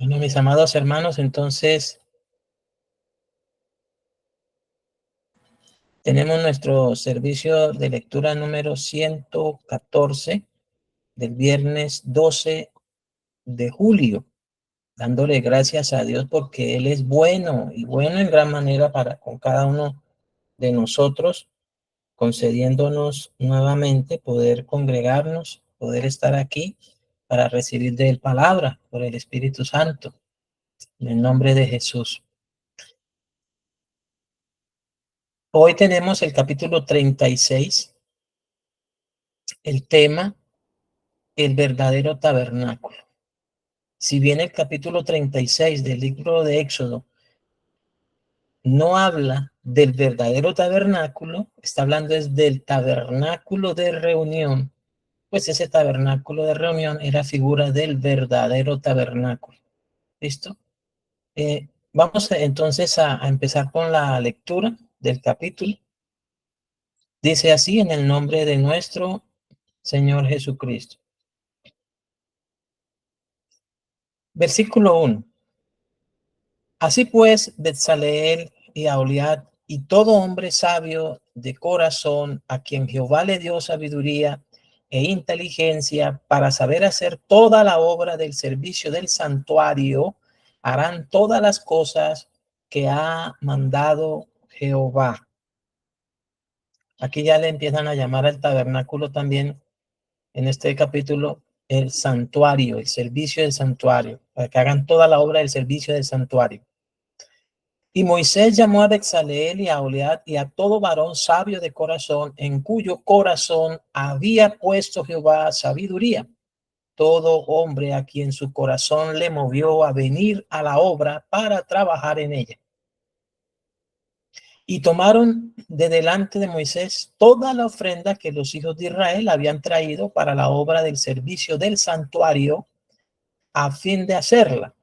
Bueno, mis amados hermanos, entonces tenemos nuestro servicio de lectura número 114 del viernes 12 de julio, dándole gracias a Dios porque Él es bueno y bueno en gran manera para con cada uno de nosotros, concediéndonos nuevamente poder congregarnos, poder estar aquí para recibir de Él palabra por el Espíritu Santo, en el nombre de Jesús. Hoy tenemos el capítulo 36, el tema, el verdadero tabernáculo. Si bien el capítulo 36 del libro de Éxodo no habla del verdadero tabernáculo, está hablando es del tabernáculo de reunión, pues ese tabernáculo de reunión era figura del verdadero tabernáculo. ¿Listo? Vamos entonces a empezar con la lectura del capítulo. Dice así: en el nombre de nuestro Señor Jesucristo. Versículo 1. Así pues, Betzaleel y Aholiab y todo hombre sabio de corazón, a quien Jehová le dio sabiduría e inteligencia para saber hacer toda la obra del servicio del santuario, harán todas las cosas que ha mandado Jehová. Aquí ya le empiezan a llamar al tabernáculo también, en este capítulo, el santuario, el servicio del santuario, para que hagan toda la obra del servicio del santuario. Y Moisés llamó a Betzaleel y a Aholiab y a todo varón sabio de corazón, en cuyo corazón había puesto Jehová sabiduría. Todo hombre a quien su corazón le movió a venir a la obra para trabajar en ella. Y tomaron de delante de Moisés toda la ofrenda que los hijos de Israel habían traído para la obra del servicio del santuario, a fin de hacerla,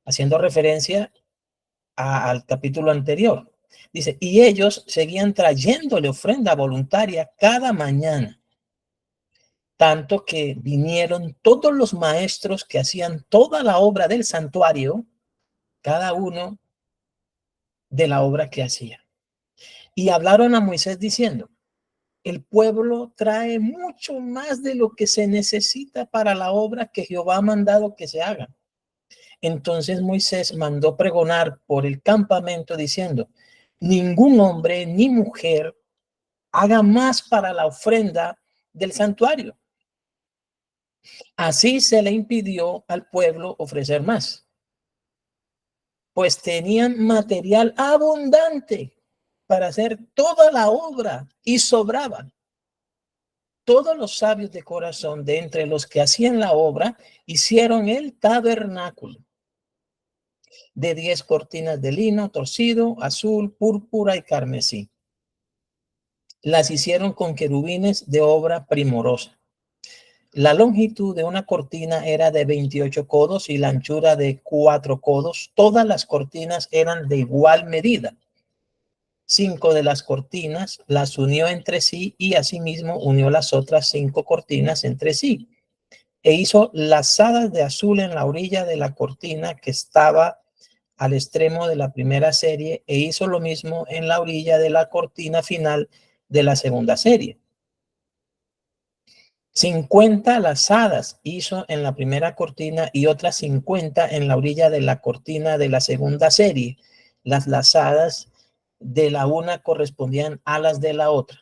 haciendo referencia al capítulo anterior. Dice, y ellos seguían trayéndole ofrenda voluntaria cada mañana, tanto que vinieron todos los maestros que hacían toda la obra del santuario, cada uno de la obra que hacía. Y hablaron a Moisés diciendo, el pueblo trae mucho más de lo que se necesita para la obra que Jehová ha mandado que se haga. Entonces Moisés mandó pregonar por el campamento diciendo, ningún hombre ni mujer haga más para la ofrenda del santuario. Así se le impidió al pueblo ofrecer más, pues tenían material abundante para hacer toda la obra y sobraban. Todos los sabios de corazón de entre los que hacían la obra hicieron el tabernáculo de 10 cortinas de lino torcido, azul, púrpura y carmesí. Las hicieron con querubines de obra primorosa. La longitud de una cortina era de 28 codos y la anchura de 4 codos. Todas las cortinas eran de igual medida. 5 de las cortinas las unió entre sí y asimismo unió las otras 5 cortinas entre sí. E hizo lazadas de azul en la orilla de la cortina que estaba al extremo de la primera serie, e hizo lo mismo en la orilla de la cortina final de la segunda serie. 50 lazadas hizo en la primera cortina y otras 50 en la orilla de la cortina de la segunda serie. Las lazadas de la una correspondían a las de la otra.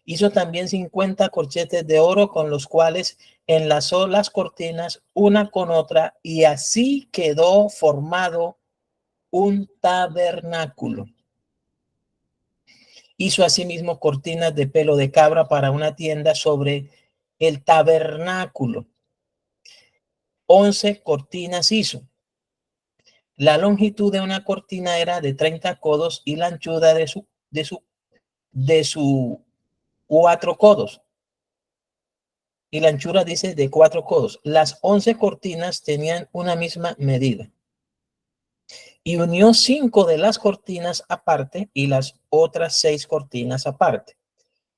Hizo también 50 corchetes de oro con los cuales enlazó las cortinas una con otra, y así quedó formado un tabernáculo. Hizo asimismo cortinas de pelo de cabra para una tienda sobre el tabernáculo. 11 cortinas hizo. La longitud de una cortina era de 30 codos y la anchura de su 4 codos. Y la anchura dice de 4 codos. Las 11 cortinas tenían una misma medida. Y unió 5 de las cortinas aparte y las otras 6 cortinas aparte.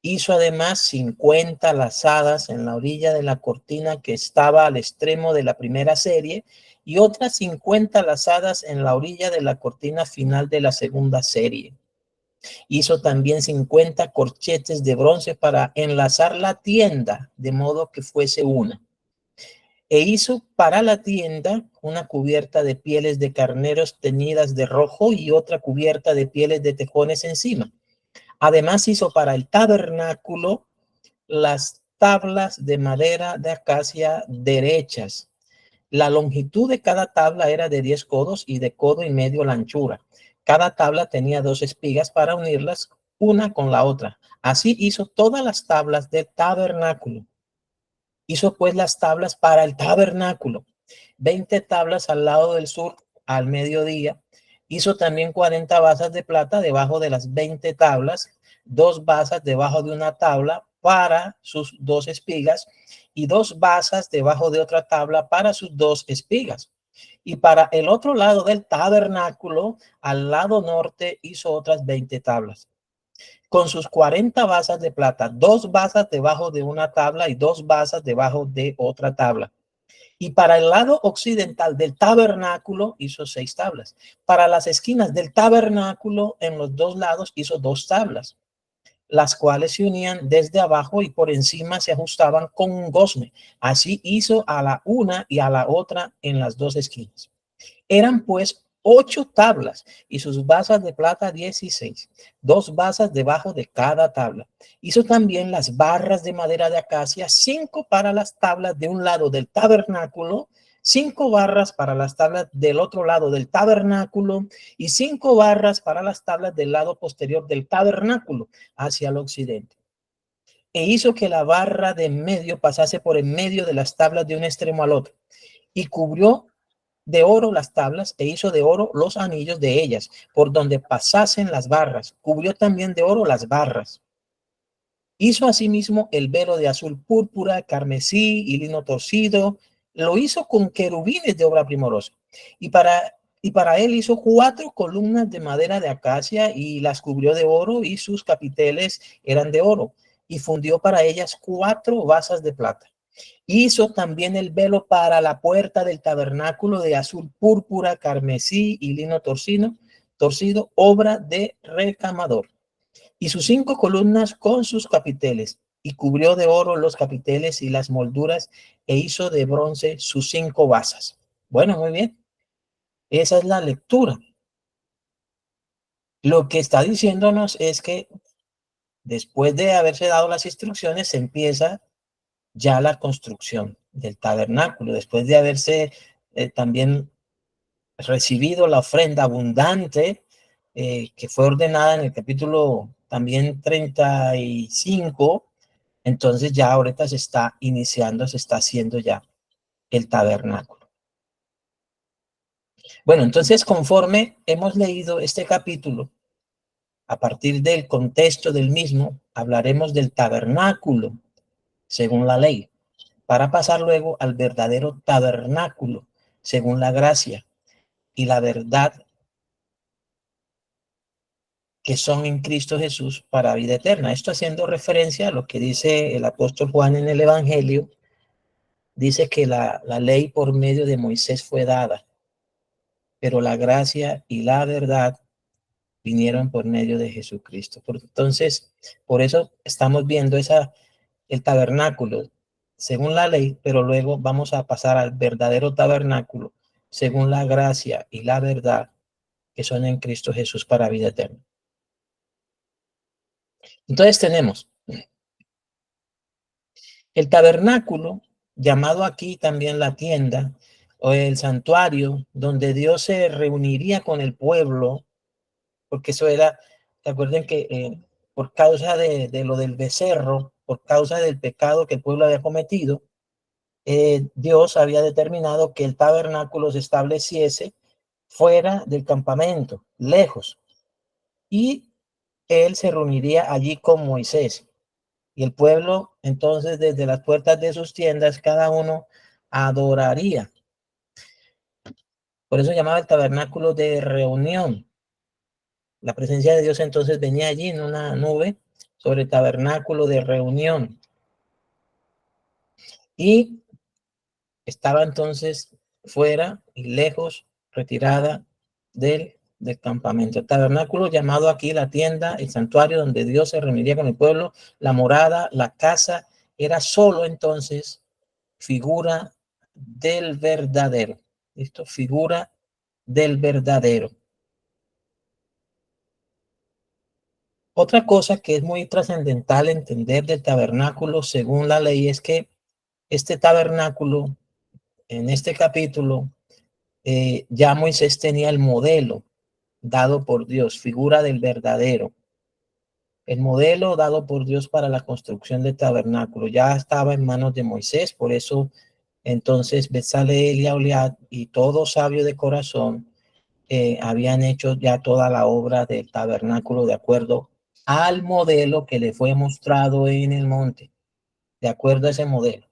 Hizo además 50 lazadas en la orilla de la cortina que estaba al extremo de la primera serie y otras 50 lazadas en la orilla de la cortina final de la segunda serie. Hizo también 50 corchetes de bronce para enlazar la tienda de modo que fuese una. E hizo para la tienda una cubierta de pieles de carneros teñidas de rojo y otra cubierta de pieles de tejones encima. Además hizo para el tabernáculo las tablas de madera de acacia derechas. La longitud de cada tabla era de 10 codos y de codo y medio la anchura. Cada tabla tenía 2 espigas para unirlas una con la otra. Así hizo todas las tablas del tabernáculo. Hizo pues las tablas para el tabernáculo, 20 tablas al lado del sur al mediodía. Hizo también 40 basas de plata debajo de las 20 tablas, 2 basas debajo de una tabla para sus 2 espigas y 2 basas debajo de otra tabla para sus 2 espigas. Y para el otro lado del tabernáculo, al lado norte, hizo otras 20 tablas con sus 40 basas de plata, 2 basas debajo de una tabla y 2 basas debajo de otra tabla. Y para el lado occidental del tabernáculo hizo 6 tablas. Para las esquinas del tabernáculo en los 2 lados hizo 2 tablas, las cuales se unían desde abajo y por encima se ajustaban con un gozne. Así hizo a la una y a la otra en las 2 esquinas. Eran pues 8 tablas y sus basas de plata 16, 2 basas debajo de cada tabla. Hizo también las barras de madera de acacia, 5 para las tablas de un lado del tabernáculo, 5 barras para las tablas del otro lado del tabernáculo y 5 barras para las tablas del lado posterior del tabernáculo hacia el occidente. E hizo que la barra de en medio pasase por en medio de las tablas de un extremo al otro y cubrió de oro las tablas e hizo de oro los anillos de ellas, por donde pasasen las barras. Cubrió también de oro las barras. Hizo asimismo el velo de azul púrpura, carmesí y lino torcido. Lo hizo con querubines de obra primorosa. Y para él hizo 4 columnas de madera de acacia y las cubrió de oro y sus capiteles eran de oro. Y fundió para ellas 4 basas de plata. Hizo también el velo para la puerta del tabernáculo de azul púrpura, carmesí y lino torcido, obra de recamador. Y sus 5 columnas con sus capiteles, y cubrió de oro los capiteles y las molduras, e hizo de bronce sus 5 basas. Bueno, muy bien. Esa es la lectura. Lo que está diciéndonos es que después de haberse dado las instrucciones, se empieza ya la construcción del tabernáculo, después de haberse también recibido la ofrenda abundante que fue ordenada en el capítulo también 35, entonces ya ahorita se está iniciando, se está haciendo ya el tabernáculo. Bueno, entonces conforme hemos leído este capítulo, a partir del contexto del mismo, hablaremos del tabernáculo según la ley, para pasar luego al verdadero tabernáculo según la gracia y la verdad que son en Cristo Jesús para vida eterna. Esto haciendo referencia a lo que dice el apóstol Juan en el Evangelio. Dice que la ley por medio de Moisés fue dada, pero la gracia y la verdad vinieron por medio de Jesucristo. Entonces, por eso estamos viendo el tabernáculo según la ley, pero luego vamos a pasar al verdadero tabernáculo según la gracia y la verdad que son en Cristo Jesús para vida eterna. Entonces tenemos el tabernáculo, llamado aquí también la tienda o el santuario, donde Dios se reuniría con el pueblo, porque eso era, recuerden que por causa de lo del becerro, por causa del pecado que el pueblo había cometido, Dios había determinado que el tabernáculo se estableciese fuera del campamento, lejos, y él se reuniría allí con Moisés. Y el pueblo, entonces, desde las puertas de sus tiendas, cada uno adoraría. Por eso llamaba el tabernáculo de reunión. La presencia de Dios entonces venía allí en una nube sobre el tabernáculo de reunión. Y estaba entonces fuera y lejos, retirada del campamento. El tabernáculo, llamado aquí la tienda, el santuario donde Dios se reuniría con el pueblo, la morada, la casa, era solo entonces figura del verdadero. ¿Listo? Figura del verdadero. Otra cosa que es muy trascendental entender del tabernáculo según la ley es que este tabernáculo, en este capítulo, ya Moisés tenía el modelo dado por Dios, figura del verdadero. El modelo dado por Dios para la construcción del tabernáculo ya estaba en manos de Moisés, por eso entonces Bezaleel y Aholiab y todo sabio de corazón habían hecho ya toda la obra del tabernáculo de acuerdo al modelo que le fue mostrado en el monte, de acuerdo a ese modelo.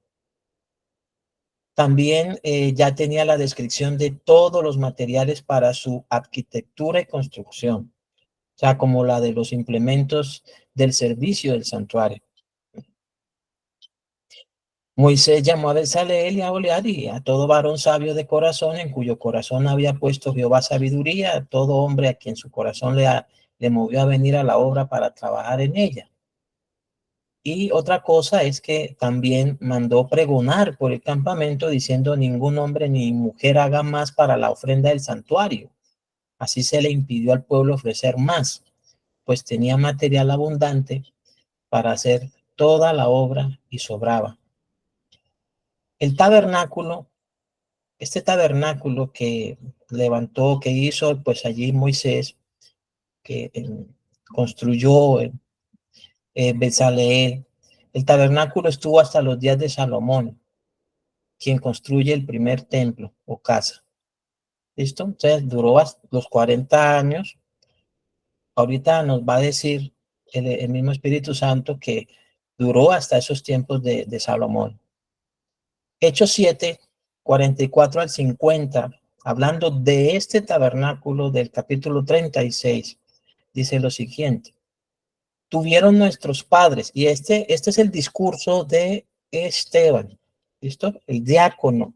También ya tenía la descripción de todos los materiales para su arquitectura y construcción, o sea, como la de los implementos del servicio del santuario. Moisés llamó a Bezaleel y a Aholiab y a todo varón sabio de corazón, en cuyo corazón había puesto Jehová sabiduría, a todo hombre a quien su corazón le movió a venir a la obra para trabajar en ella. Y otra cosa es que también mandó pregonar por el campamento diciendo ningún hombre ni mujer haga más para la ofrenda del santuario. Así se le impidió al pueblo ofrecer más, pues tenía material abundante para hacer toda la obra y sobraba. El tabernáculo, este tabernáculo que levantó, que hizo pues allí Moisés, que construyó Bezaleel, el tabernáculo estuvo hasta los días de Salomón, quien construye el primer templo o casa. ¿Listo? Entonces duró hasta los 40 años. Ahorita nos va a decir el mismo Espíritu Santo que duró hasta esos tiempos de Salomón. Hechos 7, 44 al 50, hablando de este tabernáculo del capítulo 36, dice lo siguiente. Tuvieron nuestros padres, y este es el discurso de Esteban, ¿listo? El diácono,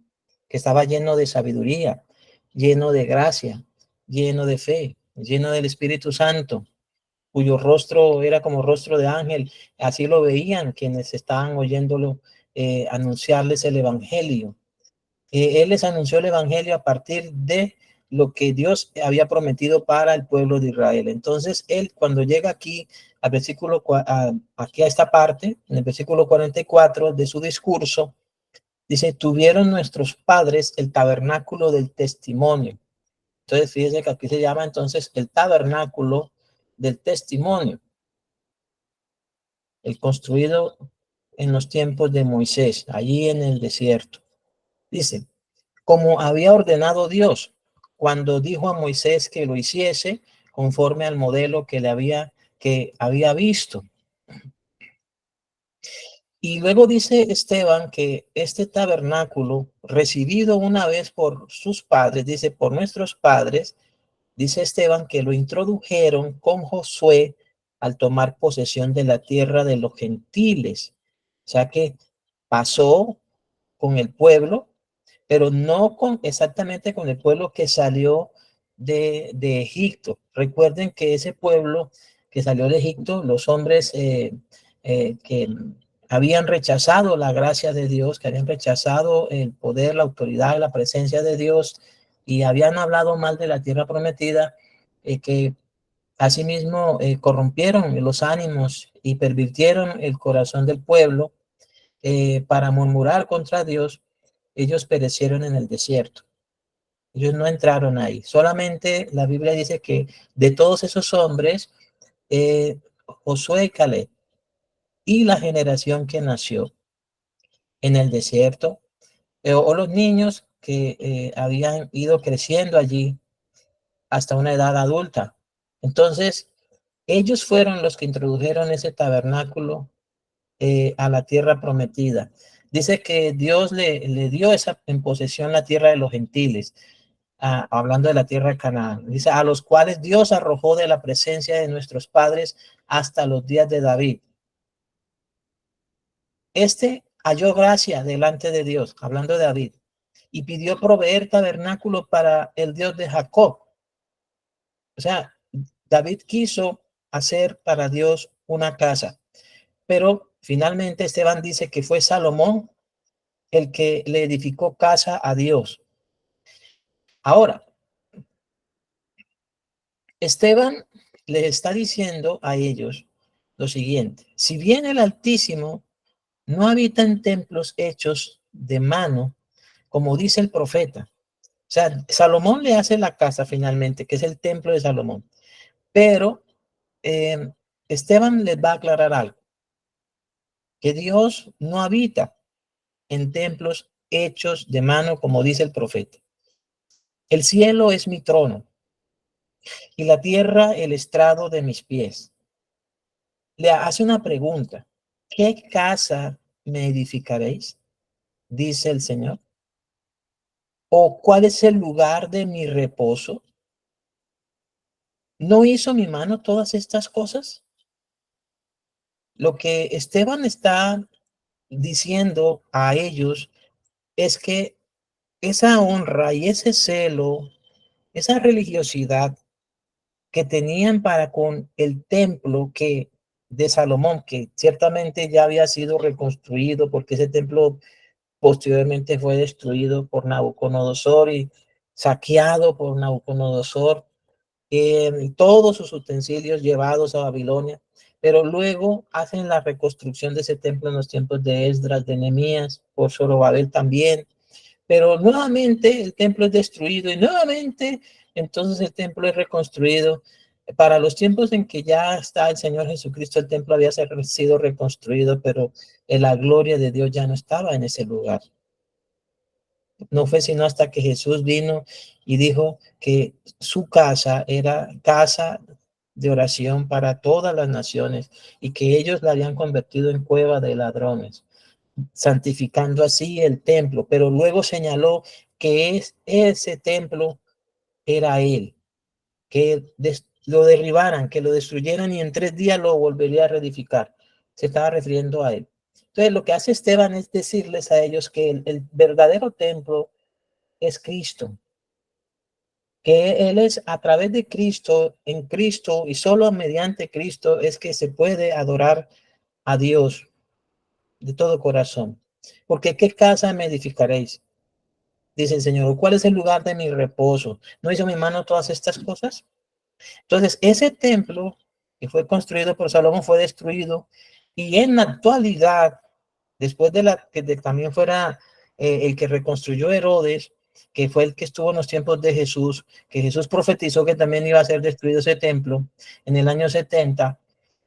que estaba lleno de sabiduría, lleno de gracia, lleno de fe, lleno del Espíritu Santo, cuyo rostro era como rostro de ángel, así lo veían quienes estaban oyéndolo anunciarles el evangelio. Él les anunció el evangelio a partir de lo que Dios había prometido para el pueblo de Israel. Entonces, él cuando llega aquí al versículo, aquí a esta parte, en el versículo 44 de su discurso, dice, tuvieron nuestros padres el tabernáculo del testimonio. Entonces, fíjense que aquí se llama entonces el tabernáculo del testimonio, el construido en los tiempos de Moisés, allí en el desierto. Dice, como había ordenado Dios cuando dijo a Moisés que lo hiciese conforme al modelo que había visto. Y luego dice Esteban que este tabernáculo, recibido una vez por sus padres, dice, por nuestros padres, dice Esteban que lo introdujeron con Josué al tomar posesión de la tierra de los gentiles. O sea que pasó con el pueblo, pero no exactamente con el pueblo que salió de Egipto. Recuerden que ese pueblo que salió de Egipto, los hombres que habían rechazado la gracia de Dios, que habían rechazado el poder, la autoridad, la presencia de Dios y habían hablado mal de la tierra prometida, que asimismo corrompieron los ánimos y pervirtieron el corazón del pueblo para murmurar contra Dios. Ellos perecieron en el desierto. Ellos no entraron ahí. Solamente la Biblia dice que de todos esos hombres, Josué y Caleb y la generación que nació en el desierto, o los niños que habían ido creciendo allí hasta una edad adulta. Entonces, ellos fueron los que introdujeron ese tabernáculo a la tierra prometida. Dice que Dios le dio esa en posesión la tierra de los gentiles, hablando de la tierra de Canaán. Dice, a los cuales Dios arrojó de la presencia de nuestros padres hasta los días de David. Este halló gracia delante de Dios, hablando de David, y pidió proveer tabernáculo para el Dios de Jacob. O sea, David quiso hacer para Dios una casa, pero finalmente Esteban dice que fue Salomón el que le edificó casa a Dios. Ahora, Esteban le está diciendo a ellos lo siguiente: si bien el Altísimo no habita en templos hechos de mano, como dice el profeta. O sea, Salomón le hace la casa finalmente, que es el templo de Salomón. Pero Esteban les va a aclarar algo: que Dios no habita en templos hechos de mano, como dice el profeta. El cielo es mi trono y la tierra el estrado de mis pies. Le hace una pregunta: ¿qué casa me edificaréis? Dice el Señor. ¿O cuál es el lugar de mi reposo? ¿No hizo mi mano todas estas cosas? Lo que Esteban está diciendo a ellos es que esa honra y ese celo, esa religiosidad que tenían para con el templo que de Salomón, que ciertamente ya había sido reconstruido, porque ese templo posteriormente fue destruido por Nabucodonosor y saqueado por Nabucodonosor, todos sus utensilios llevados a Babilonia, pero luego hacen la reconstrucción de ese templo en los tiempos de Esdras, de Nehemías, por Zorobabel también, pero nuevamente el templo es destruido y nuevamente entonces el templo es reconstruido. Para los tiempos en que ya está el Señor Jesucristo, el templo había sido reconstruido, pero la gloria de Dios ya no estaba en ese lugar. No fue sino hasta que Jesús vino y dijo que su casa era casa de oración para todas las naciones y que ellos la habían convertido en cueva de ladrones, santificando así el templo. Pero luego señaló que ese templo era él, que lo derribaran, que lo destruyeran y en 3 días lo volvería a reedificar. Se estaba refiriendo a él. Entonces lo que hace Esteban es decirles a ellos que el verdadero templo es Cristo, que Él es a través de Cristo, en Cristo y solo mediante Cristo es que se puede adorar a Dios de todo corazón. Porque ¿qué casa me edificaréis? Dice el Señor. ¿Cuál es el lugar de mi reposo? ¿No hizo mi mano todas estas cosas? Entonces, ese templo que fue construido por Salomón fue destruido y en la actualidad, después de que también fuera el que reconstruyó Herodes, que fue el que estuvo en los tiempos de Jesús, que Jesús profetizó que también iba a ser destruido ese templo en el año 70,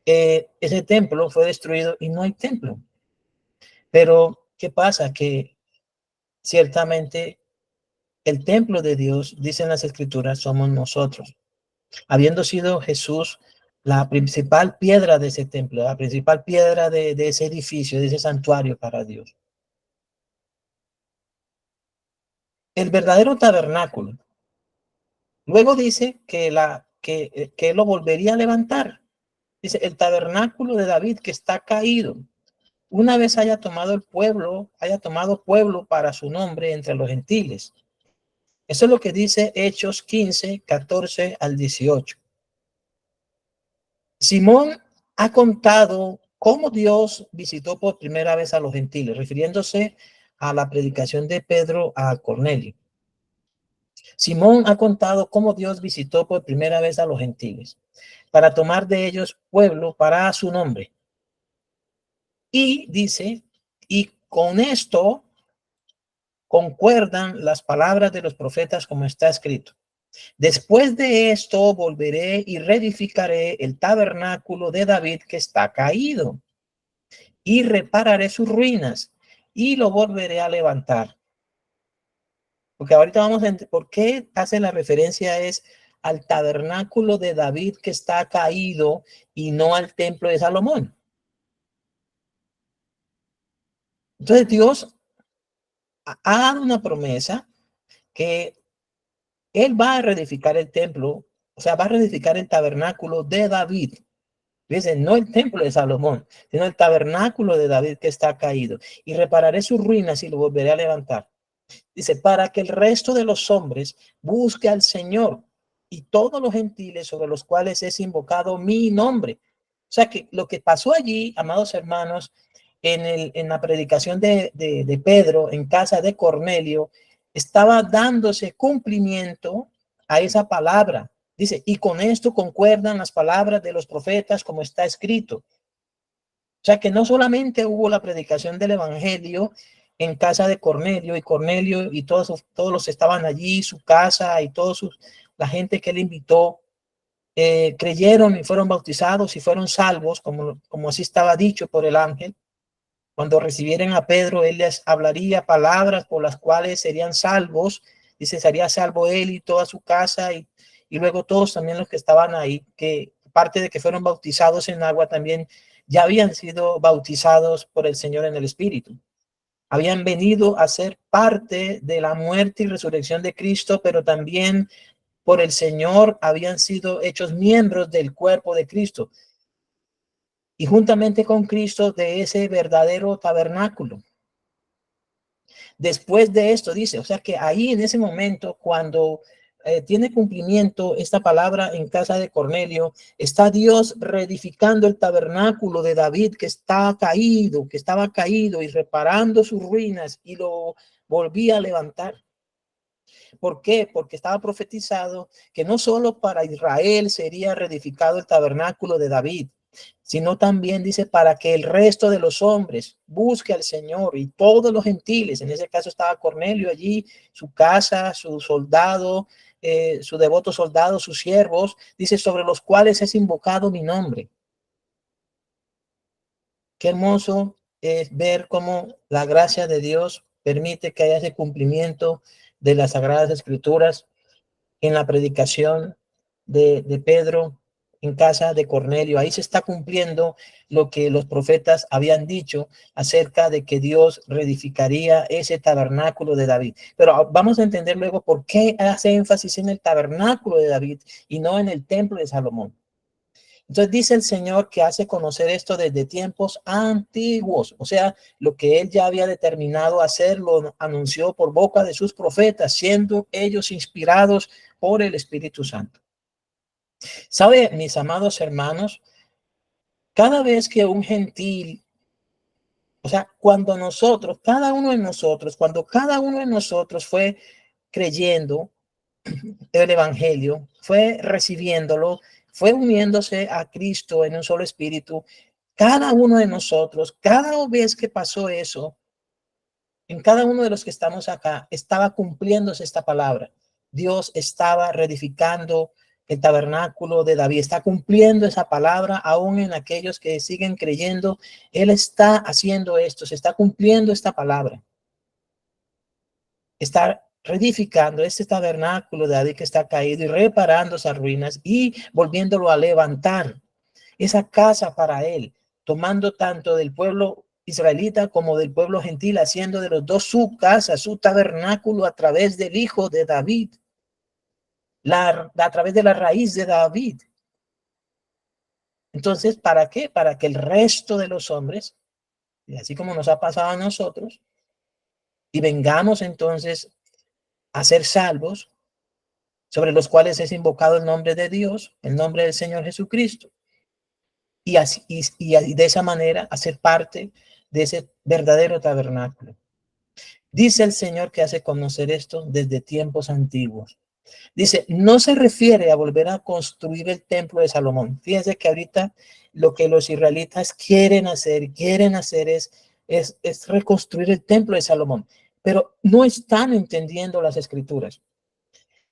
ese templo fue destruido y no hay templo. Pero, ¿qué pasa? Que ciertamente el templo de Dios, dicen las escrituras, somos nosotros. Habiendo sido Jesús la principal piedra de ese templo, la principal piedra de ese edificio, de ese santuario para Dios. El verdadero tabernáculo. Luego dice que lo volvería a levantar. Dice, el tabernáculo de David que está caído, una vez haya tomado pueblo para su nombre entre los gentiles. Eso es lo que dice Hechos 15, 14 al 18. Simón ha contado cómo Dios visitó por primera vez a los gentiles, refiriéndose a la predicación de Pedro a Cornelio. Simón ha contado cómo Dios visitó por primera vez a los gentiles para tomar de ellos pueblo para su nombre. Y dice, y con esto concuerdan las palabras de los profetas como está escrito. Después de esto volveré y reedificaré el tabernáculo de David que está caído y repararé sus ruinas y lo volveré a levantar. Porque ahorita vamos a entender por qué hace la referencia es al tabernáculo de David que está caído y no al templo de Salomón. Entonces Dios ha dado una promesa que él va a reedificar el templo, o sea, va a reedificar el tabernáculo de David. Dice, no el templo de Salomón, sino el tabernáculo de David que está caído. Y repararé sus ruinas y lo volveré a levantar. Dice, para que el resto de los hombres busque al Señor y todos los gentiles sobre los cuales es invocado mi nombre. O sea que lo que pasó allí, amados hermanos, en la predicación de Pedro en casa de Cornelio, estaba dándose cumplimiento a esa palabra. Dice, y con esto concuerdan las palabras de los profetas como está escrito. O sea que no solamente hubo la predicación del evangelio en casa de Cornelio, y Cornelio y todos los que estaban allí, su casa y la gente que él invitó, creyeron y fueron bautizados y fueron salvos, como así estaba dicho por el ángel. Cuando recibieran a Pedro, él les hablaría palabras por las cuales serían salvos. Dice, sería salvo él y toda su casa, y luego todos también los que estaban ahí, que parte de que fueron bautizados en agua, también ya habían sido bautizados por el Señor en el Espíritu. Habían venido a ser parte de la muerte y resurrección de Cristo, pero también por el Señor habían sido hechos miembros del cuerpo de Cristo y juntamente con Cristo de ese verdadero tabernáculo. Después de esto dice, o sea que ahí en ese momento, cuando tiene cumplimiento esta palabra en casa de Cornelio, está Dios reedificando el tabernáculo de David que estaba caído y reparando sus ruinas y lo volvía a levantar. ¿Por qué? Porque estaba profetizado que no solo para Israel sería reedificado el tabernáculo de David, sino también dice para que el resto de los hombres busque al Señor y todos los gentiles. En ese caso estaba Cornelio allí, su casa, su soldado, su devoto soldado, sus siervos, dice, sobre los cuales es invocado mi nombre. Qué hermoso es ver cómo la gracia de Dios permite que haya ese cumplimiento de las Sagradas Escrituras en la predicación de Pedro en casa de Cornelio. Ahí se está cumpliendo lo que los profetas habían dicho acerca de que Dios reedificaría ese tabernáculo de David. Pero vamos a entender luego por qué hace énfasis en el tabernáculo de David y no en el templo de Salomón. Entonces dice el Señor que hace conocer esto desde tiempos antiguos, o sea, lo que él ya había determinado hacer, lo anunció por boca de sus profetas, siendo ellos inspirados por el Espíritu Santo. ¿Sabe, mis amados hermanos? Cada vez que un gentil, o sea, cuando cada uno de nosotros fue creyendo el evangelio, fue recibiéndolo, fue uniéndose a Cristo en un solo espíritu, cada uno de nosotros, cada vez que pasó eso, en cada uno de los que estamos acá, estaba cumpliéndose esta palabra. Dios estaba reedificando el tabernáculo de David, está cumpliendo esa palabra aún en aquellos que siguen creyendo. Él está haciendo esto, se está cumpliendo esta palabra. Está reedificando este tabernáculo de David que está caído y reparando esas ruinas y volviéndolo a levantar. Esa casa para él, tomando tanto del pueblo israelita como del pueblo gentil, haciendo de los dos su casa, su tabernáculo a través del hijo de David, a través de la raíz de David. Entonces, ¿para qué? Para que el resto de los hombres, y así como nos ha pasado a nosotros, y vengamos entonces a ser salvos, sobre los cuales es invocado el nombre de Dios, el nombre del Señor Jesucristo, y, así, y de esa manera hacer parte de ese verdadero tabernáculo. Dice el Señor que hace conocer esto desde tiempos antiguos. Dice, no se refiere a volver a construir el templo de Salomón. Fíjense que ahorita lo que los israelitas quieren hacer es reconstruir el templo de Salomón, pero no están entendiendo las escrituras.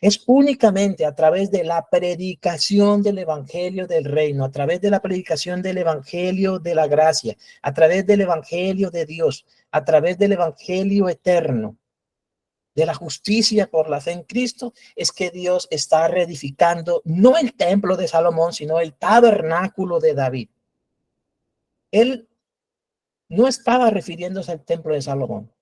Es únicamente a través de la predicación del evangelio del reino, a través de la predicación del evangelio de la gracia, a través del evangelio de Dios, a través del evangelio eterno, de la justicia por la fe en Cristo, es que Dios está reedificando no el templo de Salomón, sino el tabernáculo de David. Él no estaba refiriéndose al templo de Salomón,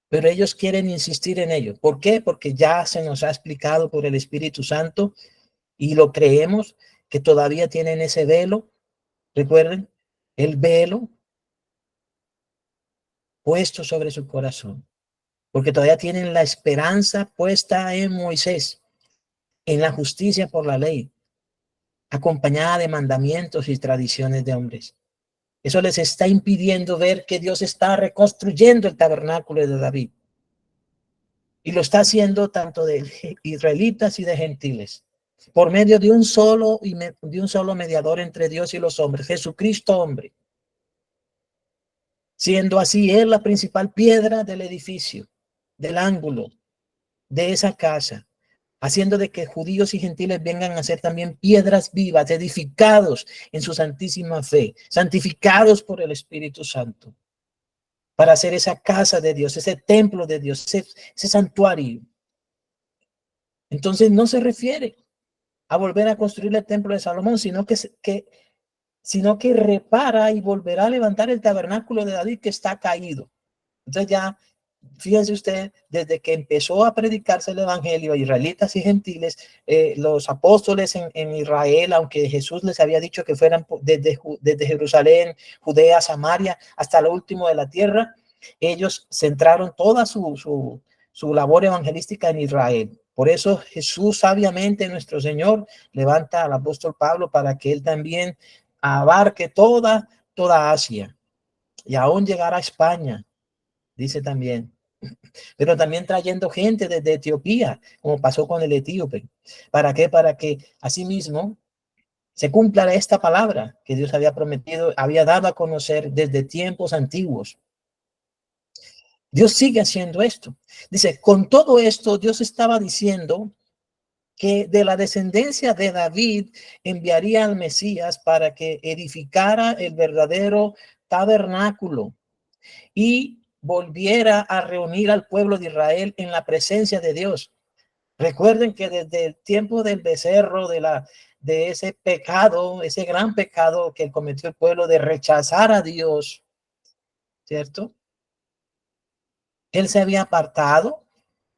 pero ellos quieren insistir en ello. ¿Por qué? Porque ya se nos ha explicado por el Espíritu Santo y lo creemos, que todavía tienen ese velo. Recuerden, el velo puesto sobre su corazón, porque todavía tienen la esperanza puesta en Moisés, en la justicia por la ley, acompañada de mandamientos y tradiciones de hombres. Eso les está impidiendo ver que Dios está reconstruyendo el tabernáculo de David. Y lo está haciendo tanto de israelitas y de gentiles, por medio de un solo mediador entre Dios y los hombres, Jesucristo hombre. Siendo así él la principal piedra del edificio, del ángulo, de esa casa, haciendo de que judíos y gentiles vengan a ser también piedras vivas, edificados en su santísima fe, santificados por el Espíritu Santo, para hacer esa casa de Dios, ese templo de Dios, ese santuario. Entonces no se refiere a volver a construir el templo de Salomón, sino que repara y volverá a levantar el tabernáculo de David que está caído. Entonces ya, fíjense usted, desde que empezó a predicarse el evangelio a israelitas y gentiles, los apóstoles en Israel, aunque Jesús les había dicho que fueran desde Jerusalén, Judea, Samaria, hasta lo último de la tierra, ellos centraron toda su labor evangelística en Israel. Por eso Jesús sabiamente, nuestro Señor, levanta al apóstol Pablo para que él también abarque toda Asia y aún llegar a España, dice también, pero también trayendo gente desde Etiopía, como pasó con el etíope. ¿Para qué? Para que asimismo se cumpla esta palabra que Dios había prometido, había dado a conocer desde tiempos antiguos. Dios sigue haciendo esto. Dice, con todo esto, Dios estaba diciendo que de la descendencia de David enviaría al Mesías para que edificara el verdadero tabernáculo y volviera a reunir al pueblo de Israel en la presencia de Dios. Recuerden que desde el tiempo del becerro, de ese pecado, ese gran pecado que cometió el pueblo de rechazar a Dios, ¿cierto? Él se había apartado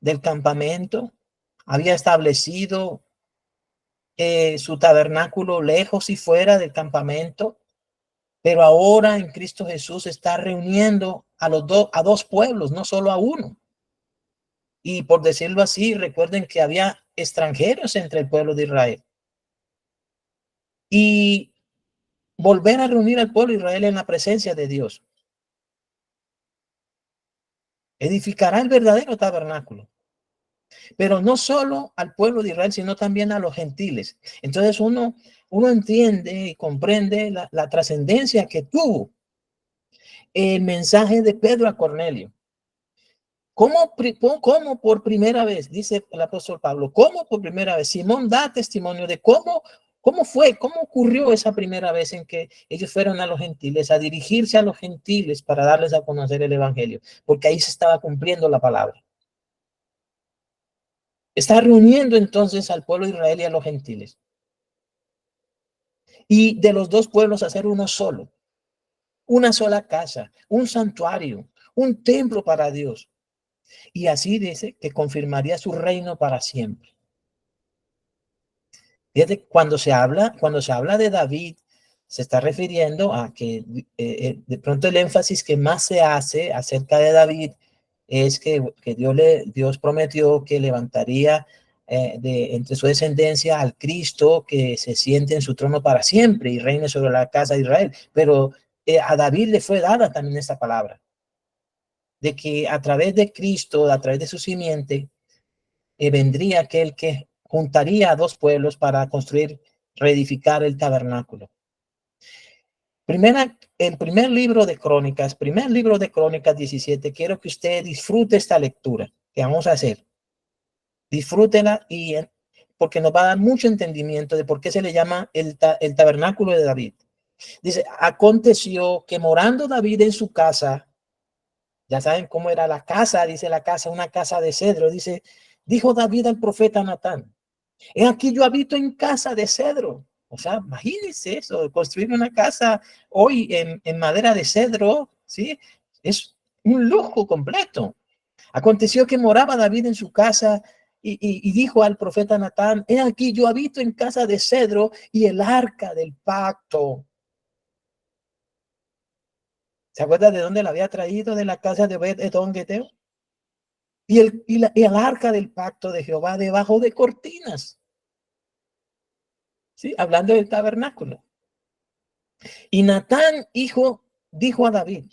del campamento, había establecido su tabernáculo lejos y fuera del campamento, pero ahora en Cristo Jesús está reuniendo a dos pueblos, no solo a uno. Y por decirlo así, recuerden que había extranjeros entre el pueblo de Israel. Y volver a reunir al pueblo de Israel en la presencia de Dios. Edificará el verdadero tabernáculo. Pero no solo al pueblo de Israel, sino también a los gentiles. Entonces uno entiende y comprende la trascendencia que tuvo el mensaje de Pedro a Cornelio. ¿Cómo por primera vez, dice el apóstol Pablo, cómo por primera vez? Simón da testimonio de cómo ocurrió esa primera vez en que ellos fueron a los gentiles, a dirigirse a los gentiles para darles a conocer el evangelio, porque ahí se estaba cumpliendo la palabra. Está reuniendo entonces al pueblo de Israel y a los gentiles. Y de los dos pueblos hacer uno solo, una sola casa, un santuario, un templo para Dios. Y así dice que confirmaría su reino para siempre. Fíjate, cuando se habla de David, se está refiriendo a que de pronto el énfasis que más se hace acerca de David es que Dios prometió que levantaría entre su descendencia al Cristo que se siente en su trono para siempre y reine sobre la casa de Israel. Pero a David le fue dada también esta palabra, de que a través de Cristo, a través de su simiente, vendría aquel que juntaría a dos pueblos para construir, reedificar el tabernáculo. El primer libro de Crónicas 17, quiero que usted disfrute esta lectura que vamos a hacer. Disfrútela porque nos va a dar mucho entendimiento de por qué se le llama el tabernáculo de David. Dice, aconteció que morando David en su casa, ya saben cómo era la casa, dice la casa, una casa de cedro, dice, dijo David al profeta Natán, he aquí yo habito en casa de cedro. O sea, imagínense eso, construir una casa hoy en madera de cedro, ¿sí? Es un lujo completo. Aconteció que moraba David en su casa y dijo al profeta Natán, he aquí yo habito en casa de cedro y el arca del pacto. ¿Se acuerda de dónde la había traído? De la casa de Obed-Edom Geteo. Y el arca del pacto de Jehová debajo de cortinas. ¿Sí? Hablando del tabernáculo. Y Natán, hijo, dijo a David,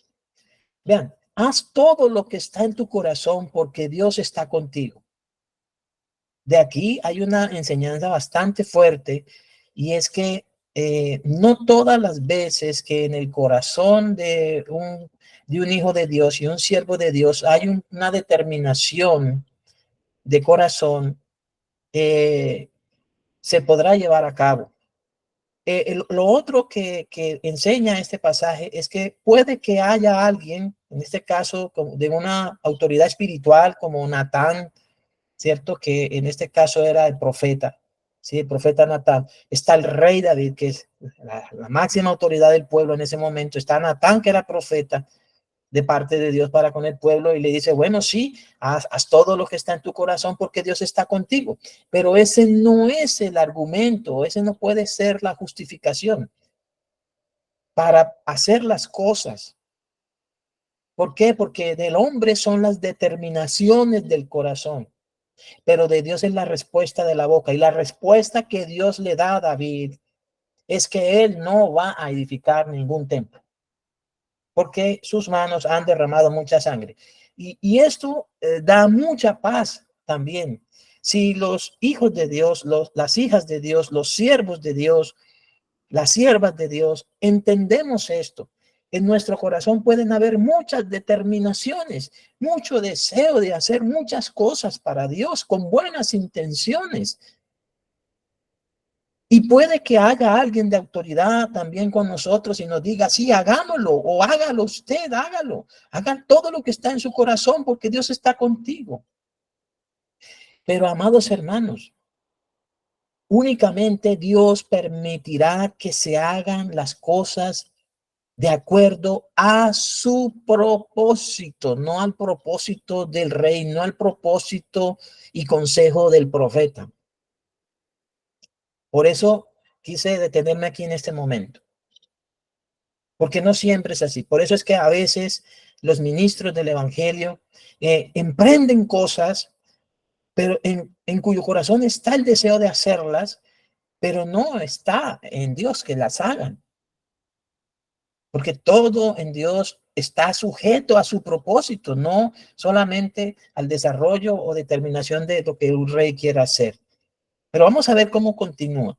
vean, haz todo lo que está en tu corazón porque Dios está contigo. De aquí hay una enseñanza bastante fuerte y es que no todas las veces que en el corazón de un hijo de Dios y un siervo de Dios hay una determinación de corazón, se podrá llevar a cabo. Lo otro que enseña este pasaje es que puede que haya alguien, en este caso de una autoridad espiritual como Natán, ¿cierto? Que en este caso era el profeta, ¿sí? El profeta Natán. Está el rey David, que es la máxima autoridad del pueblo en ese momento. Está Natán, que era profeta de parte de Dios para con el pueblo, y le dice, bueno, sí, haz todo lo que está en tu corazón porque Dios está contigo. Pero ese no es el argumento, ese no puede ser la justificación para hacer las cosas. ¿Por qué? Porque del hombre son las determinaciones del corazón, pero de Dios es la respuesta de la boca. Y la respuesta que Dios le da a David es que él no va a edificar ningún templo, porque sus manos han derramado mucha sangre. Y esto da mucha paz también. Si los hijos de Dios, las hijas de Dios, los siervos de Dios, las siervas de Dios, entendemos esto. En nuestro corazón pueden haber muchas determinaciones, mucho deseo de hacer muchas cosas para Dios con buenas intenciones. Y puede que haya alguien de autoridad también con nosotros y nos diga, sí, hagámoslo, o hágalo usted, hágalo. Hagan todo lo que está en su corazón porque Dios está contigo. Pero, amados hermanos, únicamente Dios permitirá que se hagan las cosas de acuerdo a su propósito, no al propósito del rey, no al propósito y consejo del profeta. Por eso quise detenerme aquí en este momento, porque no siempre es así. Por eso es que a veces los ministros del evangelio emprenden cosas, pero en cuyo corazón está el deseo de hacerlas, pero no está en Dios que las hagan. Porque todo en Dios está sujeto a su propósito, no solamente al desarrollo o determinación de lo que un rey quiera hacer. Pero vamos a ver cómo continúa.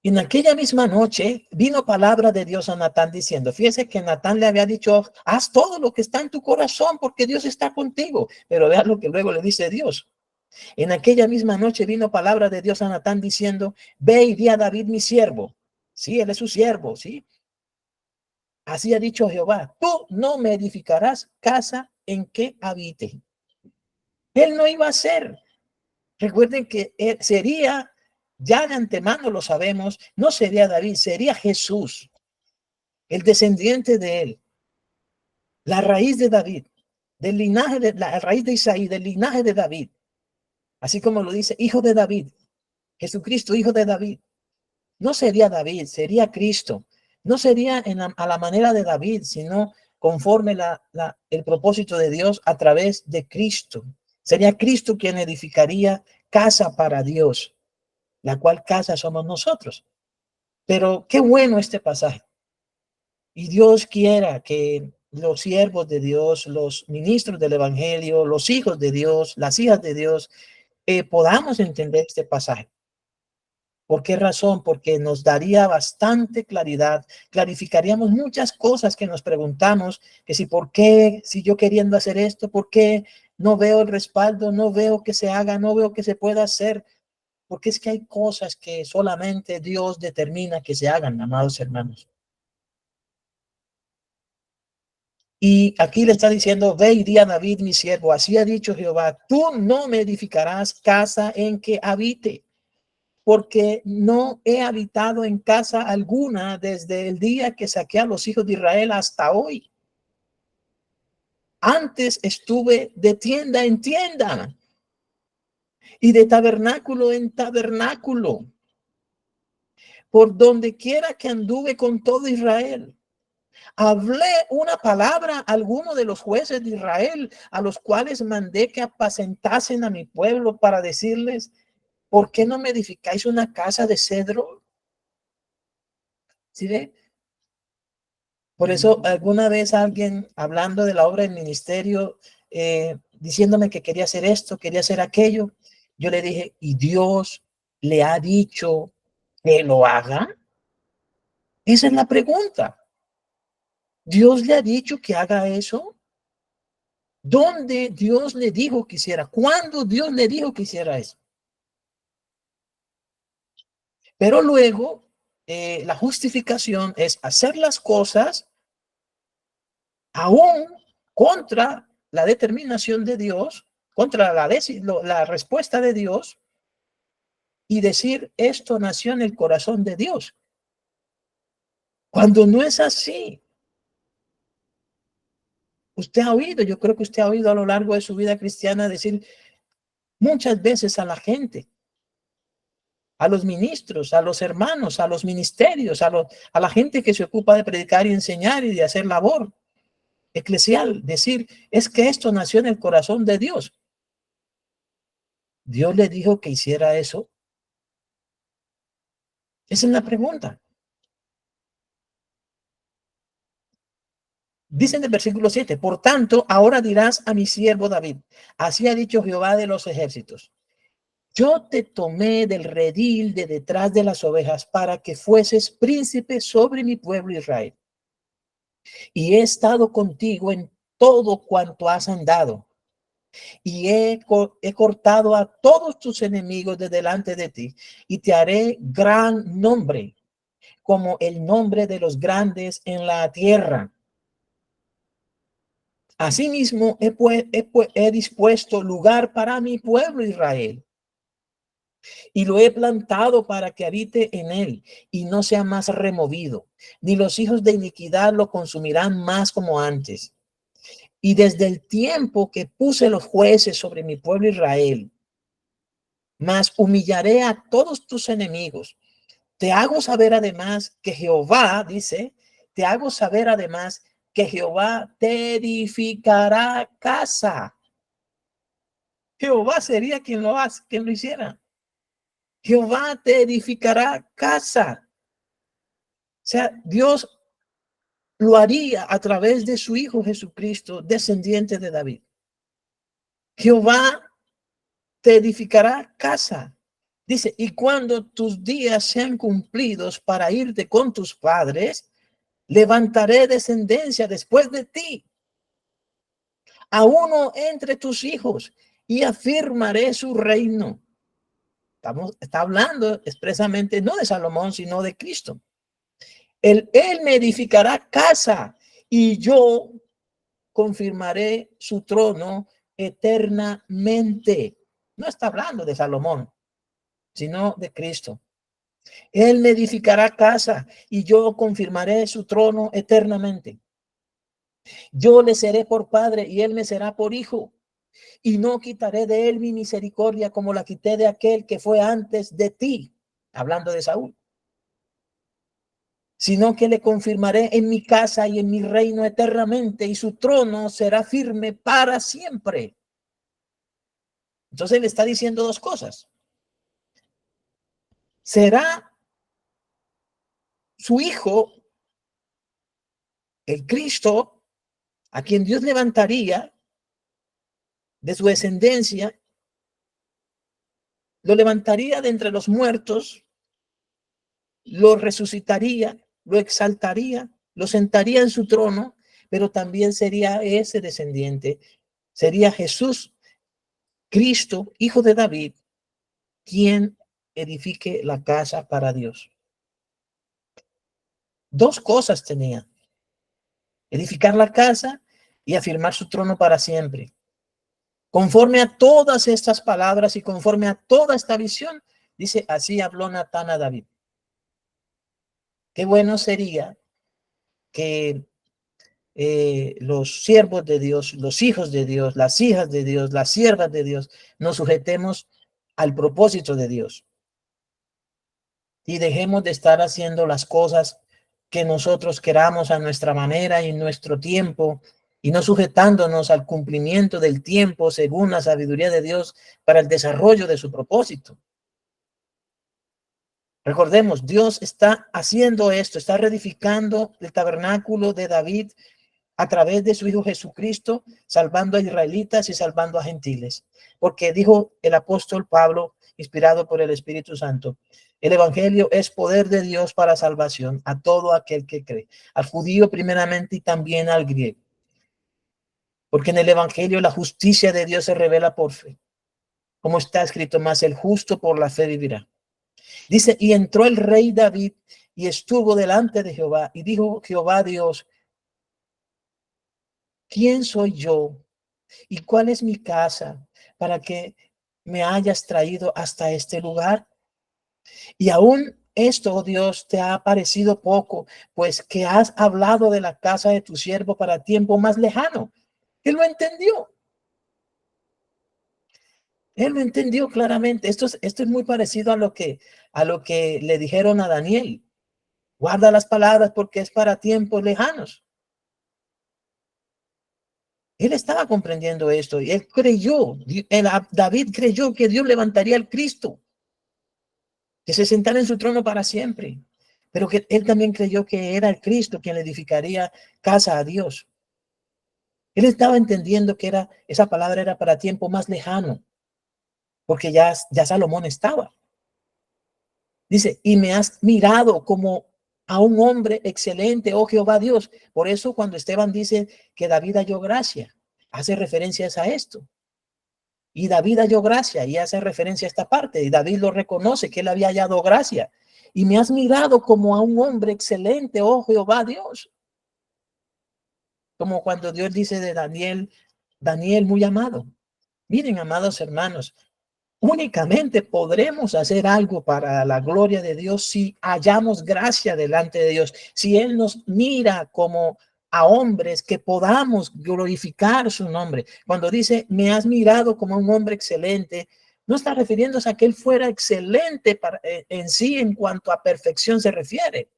En aquella misma noche vino palabra de Dios a Natán diciendo, fíjese que Natán le había dicho, haz todo lo que está en tu corazón porque Dios está contigo. Pero vean lo que luego le dice Dios. En aquella misma noche vino palabra de Dios a Natán diciendo, ve y di a David mi siervo. Sí, él es su siervo, sí. Así ha dicho Jehová, tú no me edificarás casa en que habite. Él no iba a ser. Recuerden que sería, ya de antemano lo sabemos, no sería David, sería Jesús, el descendiente de él, la raíz de David, del linaje de la raíz de Isaí, del linaje de David. Así como lo dice, hijo de David, Jesucristo, hijo de David. No sería David, sería Cristo. No sería a la manera de David, sino conforme el propósito de Dios a través de Cristo. Sería Cristo quien edificaría casa para Dios, la cual casa somos nosotros. Pero qué bueno este pasaje. Y Dios quiera que los siervos de Dios, los ministros del evangelio, los hijos de Dios, las hijas de Dios, podamos entender este pasaje. ¿Por qué razón? Porque nos daría bastante claridad, clarificaríamos muchas cosas que nos preguntamos, que si por qué, si yo queriendo hacer esto, por qué no veo el respaldo, no veo que se haga, no veo que se pueda hacer, porque es que hay cosas que solamente Dios determina que se hagan, amados hermanos. Y aquí le está diciendo, ve y di a David mi siervo, así ha dicho Jehová, tú no me edificarás casa en que habite, porque no he habitado en casa alguna desde el día que saqué a los hijos de Israel hasta hoy. Antes estuve de tienda en tienda. y de tabernáculo en tabernáculo, por donde quiera que anduve con todo Israel. Hablé una palabra a alguno de los jueces de Israel, a los cuales mandé que apacentasen a mi pueblo, para decirles: ¿por qué no me edificáis una casa de cedro? ¿Sí ve? Por eso alguna vez alguien hablando de la obra del ministerio, diciéndome que quería hacer esto, quería hacer aquello, yo le dije: ¿y Dios le ha dicho que lo haga? Esa es la pregunta. ¿Dios le ha dicho que haga eso? ¿Dónde Dios le dijo que hiciera? ¿Cuándo Dios le dijo que hiciera eso? Pero luego, la justificación es hacer las cosas aún contra la determinación de Dios, contra la respuesta de Dios, y decir: esto nació en el corazón de Dios, cuando no es así. Usted ha oído, yo creo que usted ha oído a lo largo de su vida cristiana decir muchas veces a la gente, a los ministros, a los hermanos, a los ministerios, a la gente que se ocupa de predicar y enseñar y de hacer labor eclesial, decir: es que esto nació en el corazón de Dios. ¿Dios le dijo que hiciera eso? Esa es la pregunta. Dice en el versículo 7: por tanto, ahora dirás a mi siervo David: así ha dicho Jehová de los ejércitos, yo te tomé del redil de detrás de las ovejas para que fueses príncipe sobre mi pueblo Israel. Y he estado contigo en todo cuanto has andado. Y he cortado a todos tus enemigos de delante de ti. Y te haré gran nombre, como el nombre de los grandes en la tierra. Asimismo, he dispuesto lugar para mi pueblo Israel, y lo he plantado para que habite en él y no sea más removido, ni los hijos de iniquidad lo consumirán más como antes. Y desde el tiempo que puse los jueces sobre mi pueblo Israel, más humillaré a todos tus enemigos. Te hago saber además que Jehová, dice, te hago saber además que Jehová te edificará casa. Jehová sería quien lo hiciera. Jehová te edificará casa. O sea, Dios lo haría a través de su Hijo Jesucristo, descendiente de David. Jehová te edificará casa. Dice: y cuando tus días sean cumplidos para irte con tus padres, levantaré descendencia después de ti, a uno entre tus hijos, y afirmaré su reino. Está hablando expresamente no de Salomón, sino de Cristo. Él me edificará casa, y yo confirmaré su trono eternamente. No está hablando de Salomón, sino de Cristo. Él me edificará casa, y yo confirmaré su trono eternamente. Yo le seré por padre, y él me será por hijo. Y no quitaré de él mi misericordia, como la quité de aquel que fue antes de ti, hablando de Saúl, sino que le confirmaré en mi casa y en mi reino eternamente, y su trono será firme para siempre. Entonces le está diciendo dos cosas. Será su hijo, el Cristo, a quien Dios levantaría de su descendencia, lo levantaría de entre los muertos, lo resucitaría, lo exaltaría, lo sentaría en su trono, pero también sería ese descendiente, sería Jesús, Cristo, hijo de David, quien edifique la casa para Dios. Dos cosas tenía: edificar la casa y afirmar su trono para siempre. Conforme a todas estas palabras y conforme a toda esta visión, dice: así habló Natán a David. Qué bueno sería que los siervos de Dios, los hijos de Dios, las hijas de Dios, las siervas de Dios, nos sujetemos al propósito de Dios. Y dejemos de estar haciendo las cosas que nosotros queramos a nuestra manera y en nuestro tiempo, y no sujetándonos al cumplimiento del tiempo según la sabiduría de Dios para el desarrollo de su propósito. Recordemos, Dios está haciendo esto, está reedificando el tabernáculo de David a través de su Hijo Jesucristo, salvando a israelitas y salvando a gentiles. Porque dijo el apóstol Pablo, inspirado por el Espíritu Santo, el Evangelio es poder de Dios para salvación a todo aquel que cree, al judío primeramente y también al griego. Porque en el Evangelio la justicia de Dios se revela por fe. Como está escrito, más el justo por la fe vivirá. Dice, y entró el rey David y estuvo delante de Jehová y dijo Jehová Dios, ¿quién soy yo y cuál es mi casa para que me hayas traído hasta este lugar? Y aún esto, oh Dios, te ha parecido poco, pues que has hablado de la casa de tu siervo para tiempo más lejano. Él lo entendió. Él lo entendió claramente. Esto es muy parecido a lo que le dijeron a Daniel. Guarda las palabras porque es para tiempos lejanos. Él estaba comprendiendo esto y él creyó, David creyó que Dios levantaría al Cristo, que se sentara en su trono para siempre, pero que él también creyó que era el Cristo quien le edificaría casa a Dios. Él estaba entendiendo que esa palabra era para tiempo más lejano, porque ya Salomón estaba. Dice, y me has mirado como a un hombre excelente, oh Jehová Dios. Por eso cuando Esteban dice que David halló gracia, hace referencias a esto. Y David halló gracia y hace referencia a esta parte. Y David lo reconoce que él había hallado gracia. Y me has mirado como a un hombre excelente, oh Jehová Dios. Como cuando Dios dice de Daniel, Daniel muy amado. Miren, amados hermanos, únicamente podremos hacer algo para la gloria de Dios si hallamos gracia delante de Dios, si Él nos mira como a hombres que podamos glorificar su nombre. Cuando dice, me has mirado como un hombre excelente, no está refiriéndose a que Él fuera excelente en sí en cuanto a perfección se refiere,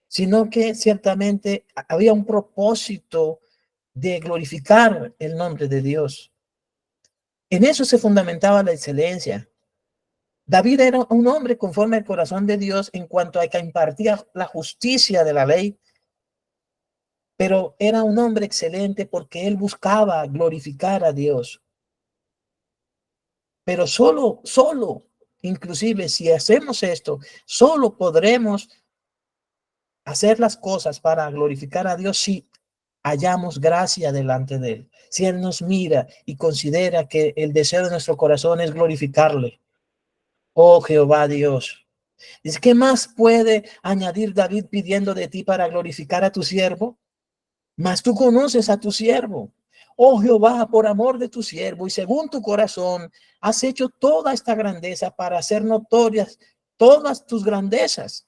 sino que ciertamente había un propósito de glorificar el nombre de Dios. En eso se fundamentaba la excelencia. David era un hombre conforme al corazón de Dios en cuanto a que impartía la justicia de la ley, pero era un hombre excelente porque él buscaba glorificar a Dios. Pero solo, inclusive si hacemos esto, solo podremos hacer las cosas para glorificar a Dios si hallamos gracia delante de Él. Si Él nos mira y considera que el deseo de nuestro corazón es glorificarle. Oh Jehová Dios. Dice, ¿qué más puede añadir David pidiendo de ti para glorificar a tu siervo? Mas tú conoces a tu siervo. Oh Jehová, por amor de tu siervo y según tu corazón, has hecho toda esta grandeza para hacer notorias todas tus grandezas.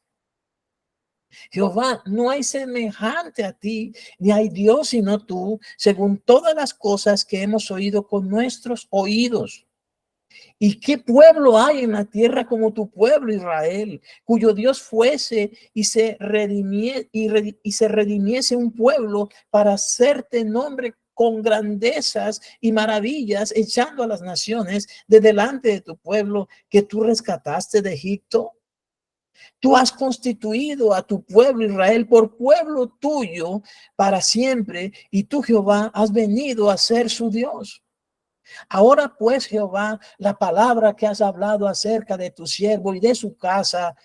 Jehová, no hay semejante a ti, ni hay Dios sino tú, según todas las cosas que hemos oído con nuestros oídos. ¿Y qué pueblo hay en la tierra como tu pueblo Israel, cuyo Dios fuese y se redimiese un pueblo para hacerte nombre con grandezas y maravillas, echando a las naciones de delante de tu pueblo que tú rescataste de Egipto? Tú has constituido a tu pueblo Israel por pueblo tuyo para siempre, y tú, Jehová, has venido a ser su Dios. Ahora pues, Jehová, la palabra que has hablado acerca de tu siervo y de su casa,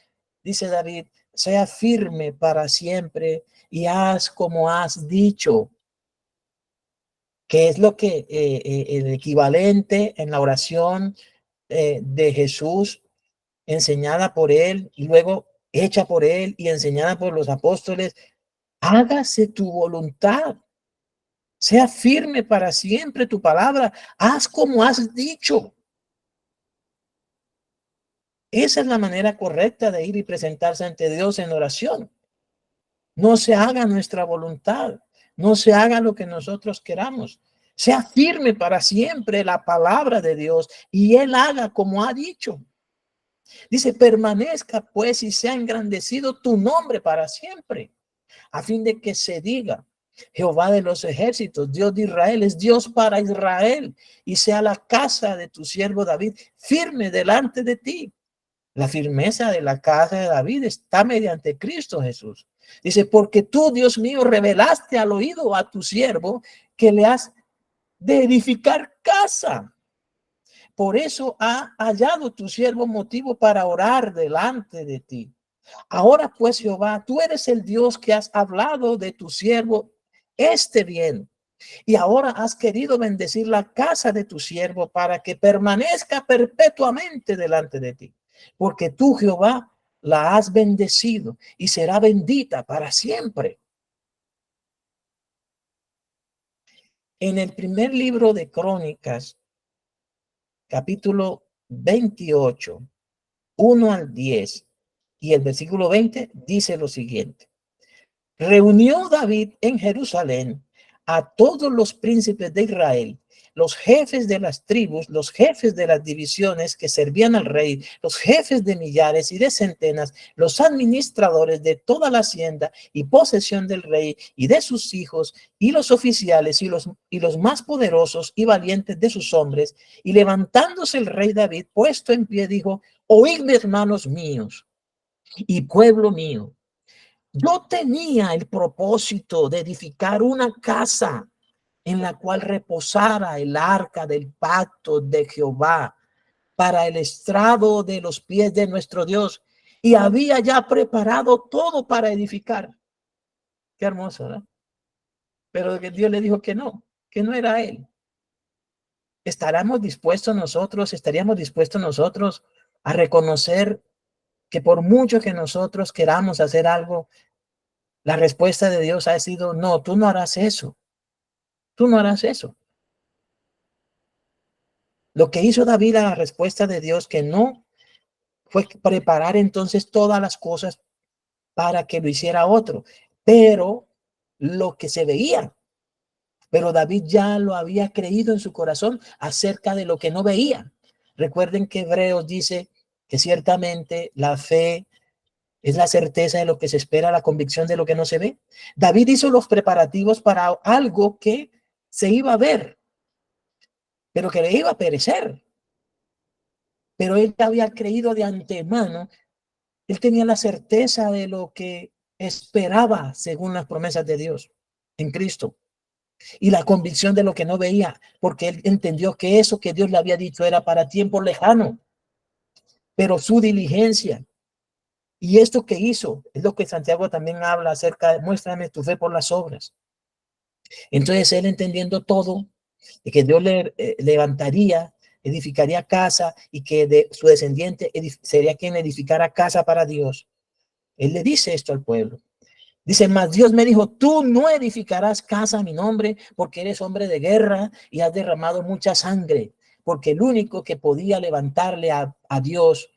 dice David, sea firme para siempre y haz como has dicho. Que es lo que el equivalente en la oración de Jesús, enseñada por él y luego hecha por él y enseñada por los apóstoles. Hágase tu voluntad. Sea firme para siempre tu palabra. Haz como has dicho. Esa es la manera correcta de ir y presentarse ante Dios en oración. No se haga nuestra voluntad. No se haga lo que nosotros queramos. Sea firme para siempre la palabra de Dios y él haga como ha dicho. Dice, permanezca pues y sea engrandecido tu nombre para siempre, a fin de que se diga, Jehová de los ejércitos, Dios de Israel, es Dios para Israel, y sea la casa de tu siervo David firme delante de ti. La firmeza de la casa de David está mediante Cristo Jesús. Dice, porque tú, Dios mío, revelaste al oído a tu siervo que le has de edificar casa. Por eso ha hallado tu siervo motivo para orar delante de ti. Ahora pues, Jehová, tú eres el Dios que has hablado de tu siervo este bien. Y ahora has querido bendecir la casa de tu siervo para que permanezca perpetuamente delante de ti. Porque tú, Jehová, la has bendecido y será bendita para siempre. En el primer libro de Crónicas, capítulo 28, 1 al 10 y el versículo 20 dice lo siguiente. Reunió David en Jerusalén a todos los príncipes de Israel, los jefes de las tribus, los jefes de las divisiones que servían al rey, los jefes de millares y de centenas, los administradores de toda la hacienda y posesión del rey y de sus hijos, y los oficiales y los más poderosos y valientes de sus hombres. Y levantándose el rey David, puesto en pie, dijo, oídme, hermanos míos y pueblo mío. Yo tenía el propósito de edificar una casa en la cual reposara el arca del pacto de Jehová para el estrado de los pies de nuestro Dios. Y había ya preparado todo para edificar. Qué hermoso, ¿no? Pero Dios le dijo que no era él. Estaríamos dispuestos nosotros a reconocer que por mucho que nosotros queramos hacer algo, la respuesta de Dios ha sido, no, tú no harás eso. Tú no harás eso. Lo que hizo David a la respuesta de Dios, que no fue preparar entonces todas las cosas para que lo hiciera otro, pero lo que se veía. Pero David ya lo había creído en su corazón acerca de lo que no veía. Recuerden que Hebreos dice que ciertamente la fe es la certeza de lo que se espera, la convicción de lo que no se ve. David hizo los preparativos para algo que se iba a ver, pero que le iba a perecer. Pero él había creído de antemano, él tenía la certeza de lo que esperaba según las promesas de Dios en Cristo y la convicción de lo que no veía, porque él entendió que eso que Dios le había dicho era para tiempo lejano, pero su diligencia y esto que hizo es lo que Santiago también habla acerca de muéstrame tu fe por las obras. Entonces él entendiendo todo, de que Dios le levantaría, edificaría casa y que de su descendiente sería quien edificara casa para Dios. Él le dice esto al pueblo. Dice, mas Dios me dijo, tú no edificarás casa a mi nombre porque eres hombre de guerra y has derramado mucha sangre, porque el único que podía levantarle a Dios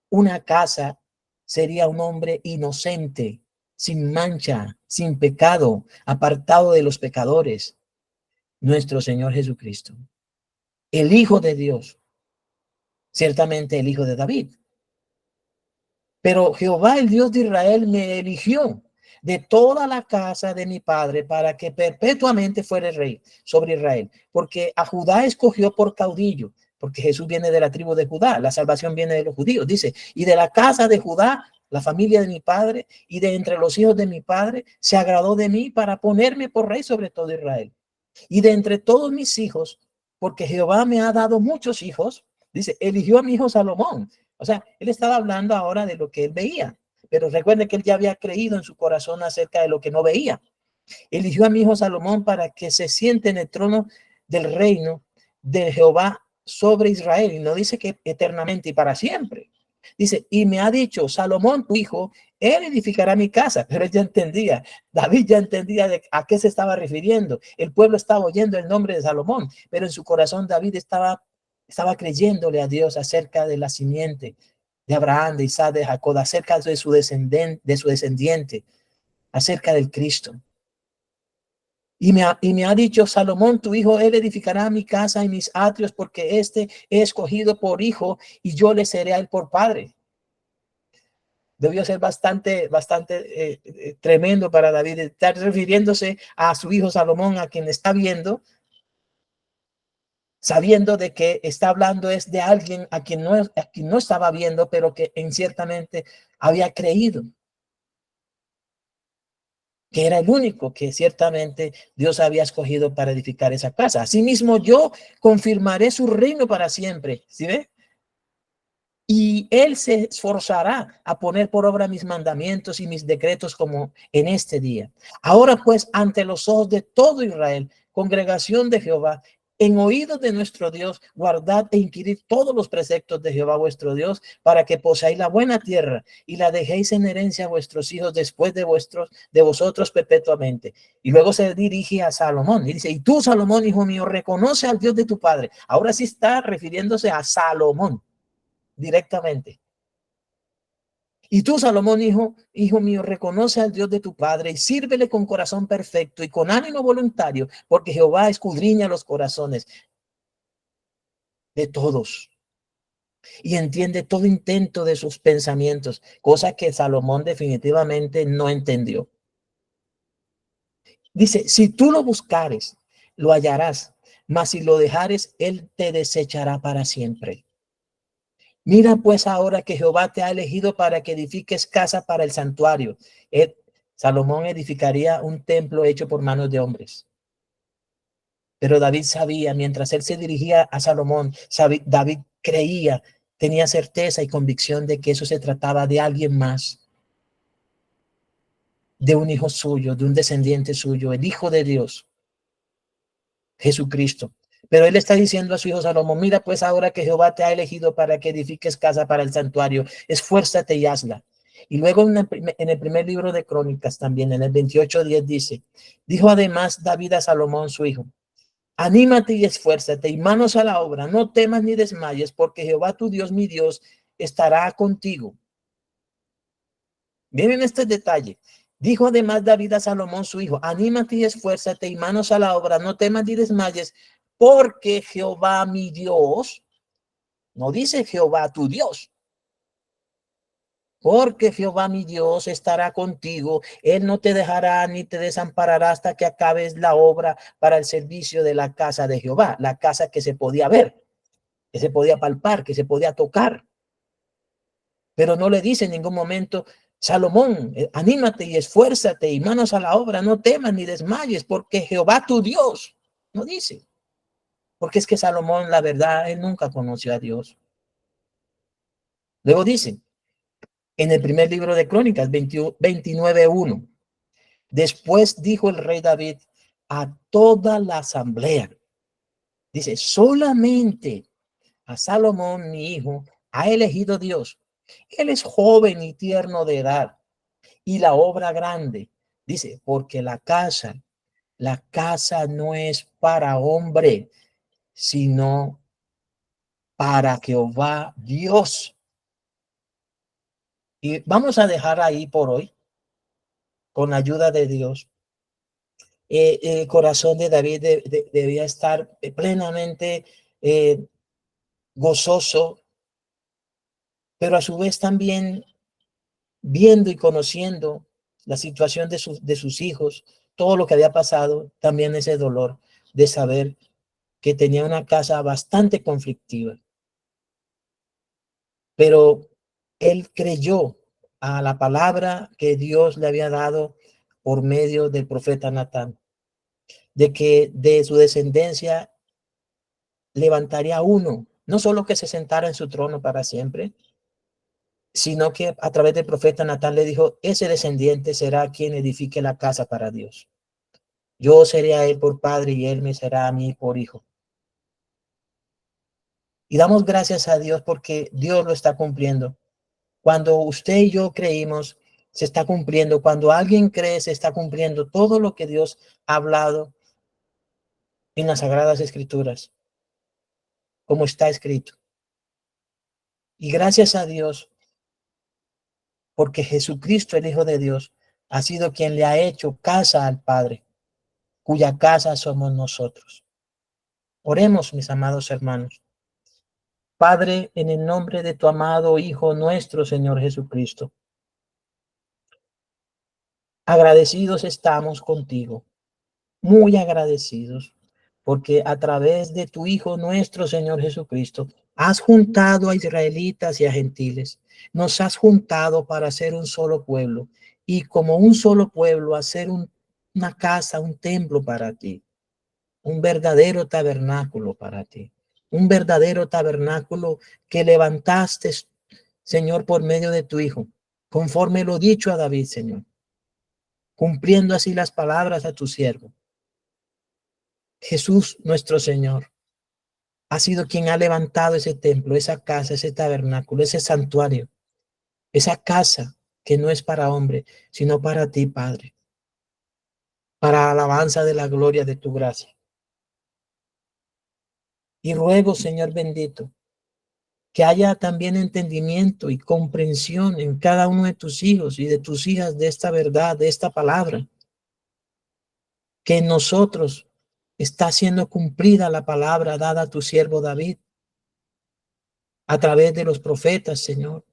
una casa sería un hombre inocente, sin mancha, sin pecado, apartado de los pecadores, nuestro Señor Jesucristo, el Hijo de Dios, ciertamente el Hijo de David. Pero Jehová, el Dios de Israel, me eligió de toda la casa de mi padre para que perpetuamente fuera rey sobre Israel, porque a Judá escogió por caudillo, porque Jesús viene de la tribu de Judá, la salvación viene de los judíos, dice, y de la casa de Judá, la familia de mi padre, y de entre los hijos de mi padre, se agradó de mí para ponerme por rey sobre todo Israel. Y de entre todos mis hijos, porque Jehová me ha dado muchos hijos, dice, eligió a mi hijo Salomón. O sea, él estaba hablando ahora de lo que él veía, pero recuerde que él ya había creído en su corazón acerca de lo que no veía. Eligió a mi hijo Salomón para que se siente en el trono del reino de Jehová sobre Israel. Y no dice que eternamente y para siempre. Dice, y me ha dicho, Salomón, tu hijo, él edificará mi casa. Pero él ya entendía, David ya entendía a qué se estaba refiriendo. El pueblo estaba oyendo el nombre de Salomón, pero en su corazón David estaba creyéndole a Dios acerca de la simiente de Abraham, de Isaac, de Jacob, acerca de su descendiente, acerca del Cristo. Y me ha dicho: Salomón, tu hijo, él edificará mi casa y mis atrios, porque este he escogido por hijo y yo le seré a él por padre. Debió ser bastante tremendo para David estar refiriéndose a su hijo Salomón, a quien está viendo, sabiendo de que está hablando es de alguien a quien no estaba viendo, pero que en ciertamente había creído que era el único que ciertamente Dios había escogido para edificar esa casa. Asimismo, yo confirmaré su reino para siempre. ¿Sí ve? Y él se esforzará a poner por obra mis mandamientos y mis decretos como en este día. Ahora pues, ante los ojos de todo Israel, congregación de Jehová, en oídos de nuestro Dios, guardad e inquirid todos los preceptos de Jehová vuestro Dios, para que poseáis la buena tierra y la dejéis en herencia a vuestros hijos después de vosotros perpetuamente. Y luego se dirige a Salomón y dice: y tú, Salomón, hijo mío, reconoce al Dios de tu padre. Ahora sí está refiriéndose a Salomón directamente. Y tú, Salomón, hijo mío, reconoce al Dios de tu padre y sírvele con corazón perfecto y con ánimo voluntario, porque Jehová escudriña los corazones de todos y entiende todo intento de sus pensamientos, cosa que Salomón definitivamente no entendió. Dice: si tú lo buscares, lo hallarás, mas si lo dejares, él te desechará para siempre. Mira pues ahora que Jehová te ha elegido para que edifiques casa para el santuario. Salomón edificaría un templo hecho por manos de hombres. Pero David sabía, mientras él se dirigía a Salomón, David creía, tenía certeza y convicción de que eso se trataba de alguien más, de un hijo suyo, de un descendiente suyo, el Hijo de Dios, Jesucristo. Pero él está diciendo a su hijo Salomón: mira pues ahora que Jehová te ha elegido para que edifiques casa para el santuario, esfuérzate y hazla. Y luego en el primer libro de Crónicas también, en el 28:10 dice: dijo además David a Salomón su hijo: anímate y esfuérzate y manos a la obra, no temas ni desmayes, porque Jehová tu Dios, mi Dios, estará contigo. Miren este detalle. Dijo además David a Salomón su hijo: anímate y esfuérzate y manos a la obra, no temas ni desmayes, porque Jehová mi Dios, no dice Jehová tu Dios, porque Jehová mi Dios estará contigo, él no te dejará ni te desamparará hasta que acabes la obra para el servicio de la casa de Jehová, la casa que se podía ver, que se podía palpar, que se podía tocar. Pero no le dice en ningún momento: Salomón, anímate y esfuérzate y manos a la obra, no temas ni desmayes, porque Jehová tu Dios. No dice, porque es que Salomón, la verdad, él nunca conoció a Dios. Luego dice, en el primer libro de Crónicas, 29:1, después dijo el rey David a toda la asamblea, dice: solamente a Salomón, mi hijo, ha elegido Dios. Él es joven y tierno de edad, y la obra grande. Dice: porque la casa no es para hombre, sino para Jehová Dios. Y vamos a dejar ahí por hoy, con la ayuda de Dios. El corazón de David debía estar plenamente gozoso, pero a su vez también viendo y conociendo la situación de sus hijos, todo lo que había pasado, también ese dolor de saber que tenía una casa bastante conflictiva. Pero él creyó a la palabra que Dios le había dado por medio del profeta Natán, de que de su descendencia levantaría uno, no solo que se sentara en su trono para siempre, sino que a través del profeta Natán le dijo: ese descendiente será quien edifique la casa para Dios. Yo seré a él por padre y él me será a mí por hijo. Y damos gracias a Dios porque Dios lo está cumpliendo. Cuando usted y yo creímos, se está cumpliendo. Cuando alguien cree, se está cumpliendo todo lo que Dios ha hablado en las Sagradas Escrituras, como está escrito. Y gracias a Dios, porque Jesucristo, el Hijo de Dios, ha sido quien le ha hecho casa al Padre. cuya casa somos nosotros. Oremos, mis amados hermanos. Padre, en el nombre de tu amado Hijo nuestro, Señor Jesucristo, agradecidos estamos contigo, muy agradecidos, porque a través de tu Hijo nuestro, Señor Jesucristo, has juntado a israelitas y a gentiles. Nos has juntado para ser un solo pueblo y como un solo pueblo hacer una casa, un templo para ti, un verdadero tabernáculo para ti, un verdadero tabernáculo que levantaste, Señor, por medio de tu Hijo, conforme lo dicho a David, Señor, cumpliendo así las palabras a tu siervo. Jesús, nuestro Señor, ha sido quien ha levantado ese templo, esa casa, ese tabernáculo, ese santuario, esa casa que no es para hombre, sino para ti, Padre, para alabanza de la gloria de tu gracia. Y ruego, Señor bendito, que haya también entendimiento y comprensión en cada uno de tus hijos y de tus hijas de esta verdad, de esta palabra, que en nosotros está siendo cumplida la palabra dada a tu siervo David a través de los profetas, Señor,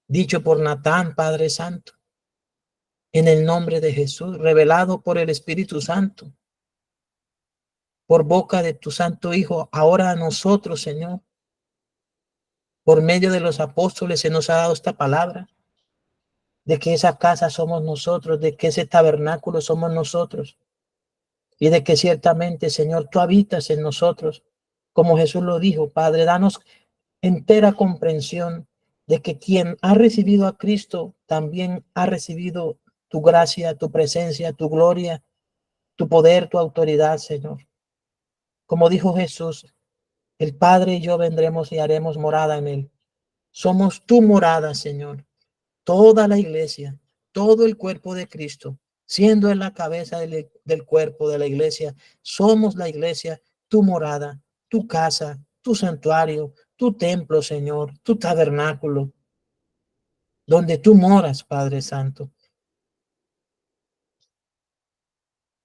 dicho por Natán, Padre Santo, en el nombre de Jesús, revelado por el Espíritu Santo, por boca de tu Santo Hijo, ahora a nosotros, Señor, por medio de los apóstoles se nos ha dado esta palabra, de que esa casa somos nosotros, de que ese tabernáculo somos nosotros, y de que ciertamente, Señor, tú habitas en nosotros, como Jesús lo dijo. Padre, danos entera comprensión de que quien ha recibido a Cristo también ha recibido tu gracia, tu presencia, tu gloria, tu poder, tu autoridad, Señor. Como dijo Jesús, el Padre y yo vendremos y haremos morada en él. Somos tu morada, Señor. Toda la iglesia, todo el cuerpo de Cristo, siendo en la cabeza del cuerpo de la iglesia, somos la iglesia, tu morada, tu casa, tu santuario, tu templo, Señor, tu tabernáculo, donde tú moras, Padre Santo.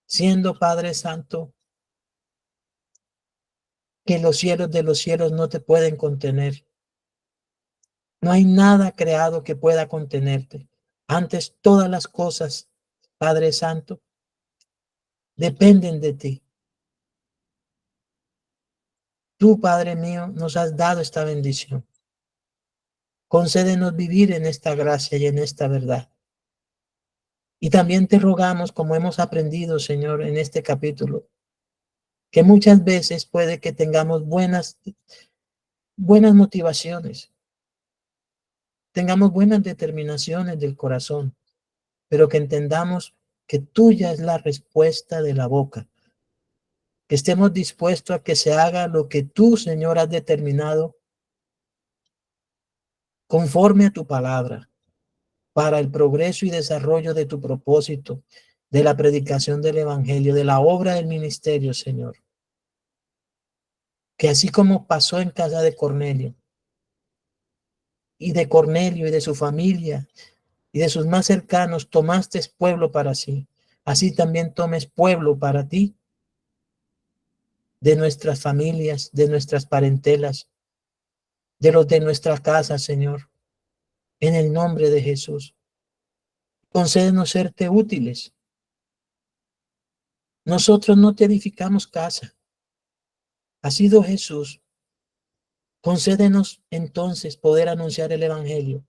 Siendo, Padre Santo, que los cielos de los cielos no te pueden contener. No hay nada creado que pueda contenerte. Antes, todas las cosas, Padre Santo, dependen de ti. Tú, Padre mío, nos has dado esta bendición. Concédenos vivir en esta gracia y en esta verdad. Y también te rogamos, como hemos aprendido, Señor, en este capítulo, que muchas veces puede que tengamos buenas motivaciones, tengamos buenas determinaciones del corazón, pero que entendamos que tuya es la respuesta de la boca, que estemos dispuestos a que se haga lo que tú, Señor, has determinado conforme a tu palabra, para el progreso y desarrollo de tu propósito, de la predicación del evangelio, de la obra del ministerio, Señor. Que así como pasó en casa de Cornelio y de su familia y de sus más cercanos, tomaste pueblo para sí. Así también tomes pueblo para ti, de nuestras familias, de nuestras parentelas, de los de nuestra casa, Señor, en el nombre de Jesús. Concédenos serte útiles. Nosotros no te edificamos casa. Ha sido Jesús. Concédenos entonces poder anunciar el evangelio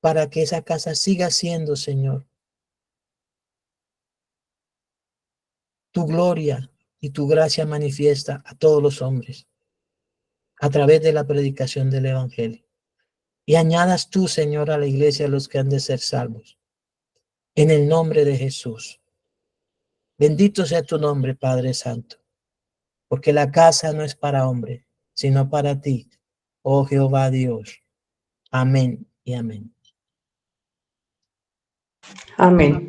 para que esa casa siga siendo, Señor, tu gloria y tu gracia manifiesta a todos los hombres a través de la predicación del evangelio. Y añadas tú, Señor, a la iglesia a los que han de ser salvos. En el nombre de Jesús. Bendito sea tu nombre, Padre Santo, porque la casa no es para hombre, sino para ti, oh Jehová Dios. Amén y amén. Amén.